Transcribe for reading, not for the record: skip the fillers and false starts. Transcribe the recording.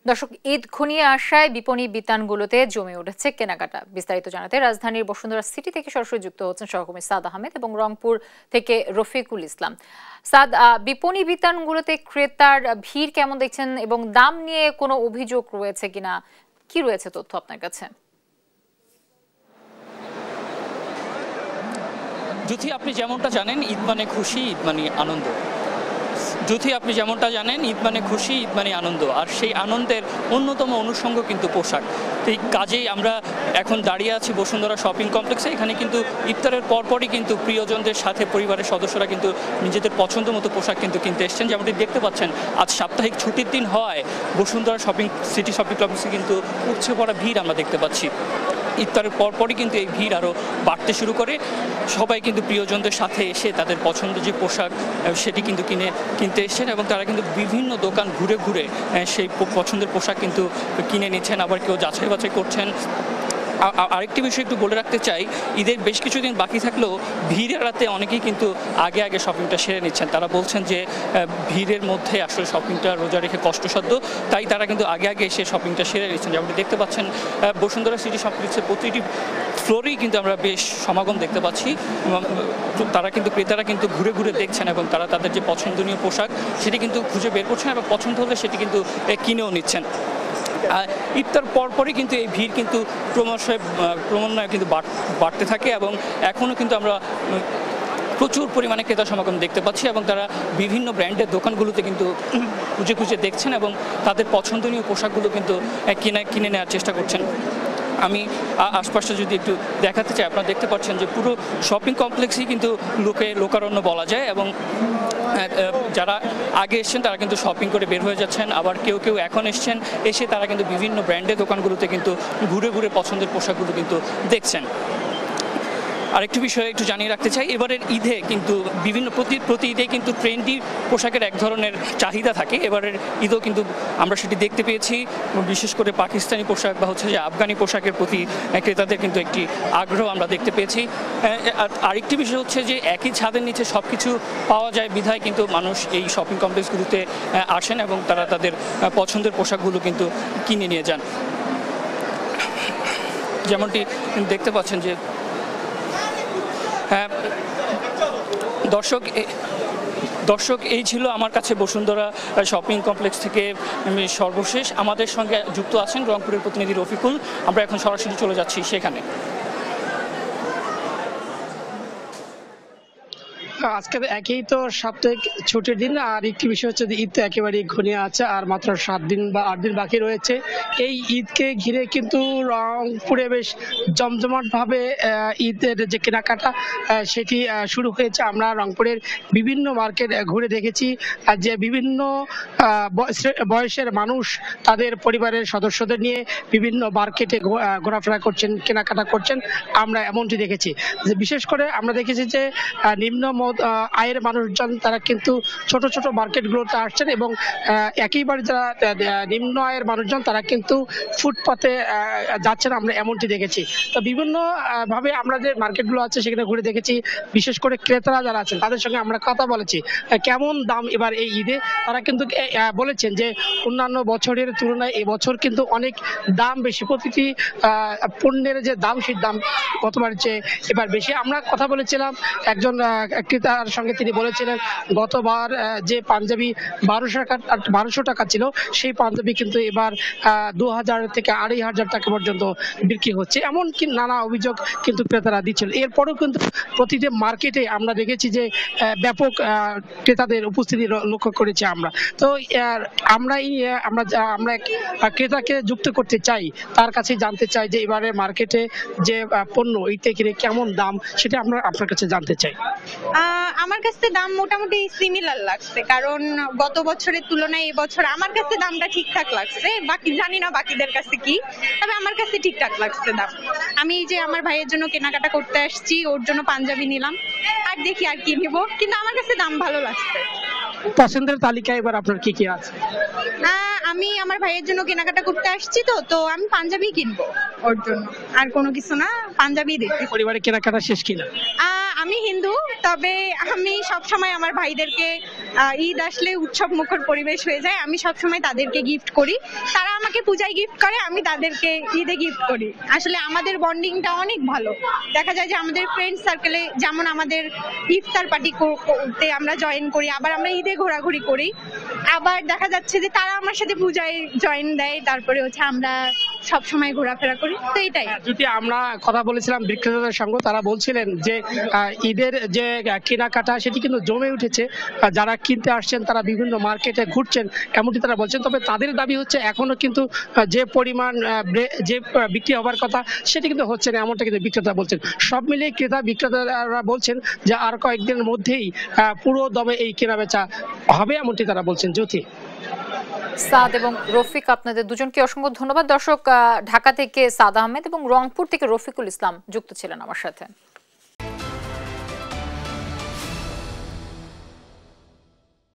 দর্শক, ঈদ ঘনিয়ে আসায় বিপণী বিতানগুলোতে জমে উঠেছে কেনাকাটা। বিস্তারিত জানাতে রাজধানীর বসুন্ধরা সিটি থেকে সরাসরি যুক্ত হচ্ছেন সহকর্মী সাদ আহমেদ এবং রংপুর থেকে রফিকুল ইসলাম। সাদ, বিপণী বিতানগুলোতে ক্রেতার ভিড় কেমন দেখছেন এবং দাম নিয়ে কোনো অভিযোগ রয়েছে কিনা, কি রয়েছে তথ্য আপনার কাছে? যদি আপনি যেমনটা জানেন, ঈদ মানে খুশি, ঈদ মানে আনন্দ। ঈদ মানে খুশি, ঈদ মানে আনন্দ। আর সেই আনন্দের অন্যতম অনুষঙ্গ কিন্তু পোশাক। এই কাজেই আমরা এখন দাঁড়িয়ে আছি বসুন্ধরা শপিং কমপ্লেক্সে। এখানে কিন্তু ইফতারের পরপরই কিন্তু প্রিয়জনদের সাথে পরিবারের সদস্যরা কিন্তু নিজেদের পছন্দ মতো পোশাক কিন্তু কিনতে এসছেন। যেমনটি দেখতে পাচ্ছেন, আজ সাপ্তাহিক ছুটির দিন হওয়ায় বসুন্ধরা সিটি শপিং কমপ্লেক্সে কিন্তু উপচে পড়া ভিড় আমরা দেখতে পাচ্ছি। ইফতারের পরপরই কিন্তু এই ভিড় আরও বাড়তে শুরু করে। সবাই কিন্তু প্রিয়জনদের সাথে এসে তাদের পছন্দের যে পোশাক সেটি কিন্তু কিনতে এসছেন এবং তারা কিন্তু বিভিন্ন দোকান ঘুরে ঘুরে সেই পছন্দের পোশাক কিন্তু কিনে নিচ্ছেন, আবার কেউ যাচাই বাছাই করছেন। আরেকটি বিষয় একটু বলে রাখতে চাই, ঈদের বেশ কিছুদিন বাকি থাকলেও ভিড় এড়াতে অনেকেই কিন্তু আগে শপিংটা সেরে নিচ্ছেন। তারা বলছেন যে ভিড়ের মধ্যে আসলে শপিংটা রোজা রেখে কষ্টসাধ্য, তাই তারা কিন্তু আগে এসে শপিংটা সেরে নিচ্ছেন। যেমন দেখতে পাচ্ছেন, বসুন্ধরা সিটি কমপ্লেক্সের প্রতিটি ফ্লোরেই কিন্তু আমরা বেশ সমাগম দেখতে পাচ্ছি। ক্রেতারা কিন্তু ঘুরে ঘুরে দেখছেন এবং তারা তাদের যে পছন্দনীয় পোশাক সেটি কিন্তু খুঁজে বের করছেন এবং পছন্দ হলে সেটি কিন্তু কিনেও নিচ্ছেন। ইফতার পরপরই কিন্তু এই ভিড় কিন্তু ক্রমান্বয়ে কিন্তু বাড়তে থাকে এবং এখনও কিন্তু আমরা প্রচুর পরিমাণে ক্রেতা সমাগম দেখতে পাচ্ছি এবং তারা বিভিন্ন ব্র্যান্ডের দোকানগুলোতে কিন্তু খুঁজে দেখছেন এবং তাদের পছন্দনীয় পোশাকগুলো কিন্তু কিনে নেওয়ার চেষ্টা করছেন। আমি আশপাশটা যদি একটু দেখাতে চাই, আপনারা দেখতে পাচ্ছেন যে পুরো শপিং কমপ্লেক্সই কিন্তু লোকারণ্য বলা যায় এবং যারা আগে এসছেন তারা কিন্তু শপিং করে বের হয়ে যাচ্ছেন, আবার কেউ এখন এসে তারা কিন্তু বিভিন্ন ব্র্যান্ডের দোকানগুলোতে কিন্তু ঘুরে ঘুরে পছন্দের পোশাকগুলো কিন্তু দেখছেন। আরেকটি বিষয় একটু জানিয়ে রাখতে চাই, এবারের ঈদে কিন্তু প্রতি ঈদে কিন্তু ট্রেন্ডি পোশাকের এক ধরনের চাহিদা থাকে। এবারের ঈদও কিন্তু আমরা সেটি দেখতে পেয়েছি। বিশেষ করে পাকিস্তানি পোশাক বা হচ্ছে যে আফগানি পোশাকের প্রতি ক্রেতাদের কিন্তু একটি আগ্রহ আমরা দেখতে পেয়েছি। আরেকটি বিষয় হচ্ছে যে একই ছাদের নিচে সব কিছু পাওয়া যায় বিধায় কিন্তু মানুষ এই শপিং কমপ্লেক্সগুলোতে আসেন এবং তারা তাদের পছন্দের পোশাকগুলো কিন্তু কিনে নিয়ে যান। যেমনটি দেখতে পাচ্ছেন যে দর্শক এই ছিল আমার কাছে বসুন্ধরা শপিং কমপ্লেক্স থেকে সর্বশেষ। আমাদের সঙ্গে যুক্ত আছেন রংপুরের প্রতিনিধি রফিকুল। আমরা এখন সরাসরি চলে যাচ্ছি সেখানে। আজকে একই তো সাপ্তাহিক ছুটির দিন, আর একটি বিষয় হচ্ছে ঈদ তো একেবারেই ঘনিয়ে আছে, আর মাত্র 7 দিন বা 8 দিন বাকি রয়েছে। এই ঈদকে ঘিরে কিন্তু রংপুরে বেশ জমজমাটভাবে ঈদের যে কেনাকাটা সেটি শুরু হয়েছে। আমরা রংপুরের বিভিন্ন মার্কেট ঘুরে দেখেছি যে বিভিন্ন বয়সের মানুষ তাদের পরিবারের সদস্যদের নিয়ে বিভিন্ন মার্কেটে ঘোরাফেরা করছেন, কেনাকাটা করছেন। আমরা এমনটি দেখেছি যে বিশেষ করে আমরা দেখেছি যে নিম্ন আয়ের মানুষজন তারা কিন্তু ছোট ছোট মার্কেটগুলোতে আসছেন এবং একইবারে যারা নিম্ন আয়ের মানুষজন তারা কিন্তু ফুটপাতে যাচ্ছেন, আমরা এমনটি দেখেছি। তো বিভিন্ন ভাবে আমরা যে মার্কেটগুলো আছে সেখানে ঘুরে দেখেছি। বিশেষ করে ক্রেতারা যারা আছেন তাদের সঙ্গে আমরা কথা বলেছি কেমন দাম এবার এই ঈদে। তারা কিন্তু বলেছেন যে অন্যান্য বছরের তুলনায় এবছর কিন্তু অনেক দাম বেশি, প্রতিটি পণ্যের যে দাম সেই দাম গতবার চেয়ে এবার বেশি। আমরা কথা বলেছিলাম একজন ক্রেতার সঙ্গে, তিনি বলেছিলেন গতবার যে পাঞ্জাবি 1200 টাকা ছিল সেই পাঞ্জাবি কিন্তু এবার 2000 থেকে 2500 টাকা পর্যন্ত বিক্রি হচ্ছে। এমন কি নানা অভিযোগ কিন্তু ক্রেতারা দিচ্ছিল। এরপরেও কিন্তু প্রতিটি মার্কেটে আমরা দেখেছি যে ব্যাপক ক্রেতাদের উপস্থিতি লক্ষ্য করেছি আমরা। তো আমরা ক্রেতাকে যুক্ত করতে চাই, তার কাছে জানতে চাই যে এবারে মার্কেটে যে পণ্য এইটা কিনে কেমন দাম সেটা আমরা আপনার কাছে জানতে চাই। আমার কাছে দাম মোটামুটি সিমিলার লাগছে, কারণ গত বছরের তুলনায় এবছর আমার কাছে দামটা ঠিকঠাক লাগছে। বাকি জানি না বাকিদের কাছে কি, তবে আমার কাছে ঠিকঠাক লাগছে দাম। আমি যে আমার ভাইয়ের জন্য কেনাকাটা করতে আসছি, ওর জন্য পাঞ্জাবি নিলাম, আর দেখি আর কি নিব, কিন্তু আমার কাছে দাম ভালো লাগছে। পছন্দের তালিকায় এবার আপনার কি কি আছে? আমি আমার ভাইয়ের জন্য কেনাকাটা করতে আসছি, তো আমি পাঞ্জাবি কিনবো ওর জন্য, আর কোনো কিছু না, পাঞ্জাবি দেখি। পরিবারে কেনাকাটা শেষ কিনা? আমি হিন্দু, তবে আমি সবসময় আমার ভাইদেরকে ঈদ আসলে উৎসব মুখর পরিবেশ হয়ে যায়। আমি সবসময় তাদেরকে গিফট করি, তারা আমাকে পূজায় গিফট করে, আমি তাদেরকে ঈদে গিফট করি। আসলে আমাদের বন্ডিংটা অনেক ভালো। দেখা যায় যে আমাদের ফ্রেন্ড সার্কেলে যেমন আমাদের ইফতার পার্টি করতে আমরা জয়েন করি, আবার আমরা ঈদে ঘোরাঘুরি করি, আবার দেখা যাচ্ছে যে তারা আমার সাথে পূজায় জয়েন দেয়, তারপরে হচ্ছে আমরা সব সময় ঘোরাফেরা করি। তো এটাই। যদি আমরা কথা বলেছিলাম বিক্রেতাদের সঙ্গে, তারা বলছিলেন যে ঈদের যে কেনাকাটা সেটি কিন্তু জমে উঠেছে। যারা কিনতে আসছেন তারা বিভিন্ন মার্কেটে ঘুরছেন এমনটি তারা বলছেন। তবে তাদের দাবি হচ্ছে এখনো কিন্তু যে পরিমাণ যে বিক্রি হবার কথা সেটি কিন্তু হচ্ছে না, এমনটা কিন্তু বিক্রেতা বলছেন। সব মিলিয়ে ক্রেতা বিক্রেতারা বলছেন যে আর কয়েকদিনের মধ্যেই পুরো দমে এই কেনাবেচা হবে এমনটি তারা বলছেন। জ্যোতি, সাদ এবং রফিক, আপনাদের দুজনকে অসংখ্য ধন্যবাদ। দর্শক, ঢাকা থেকে সাদ আহমেদ এবং রংপুর থেকে রফিকুল ইসলাম যুক্ত ছিলেন আমার সাথে।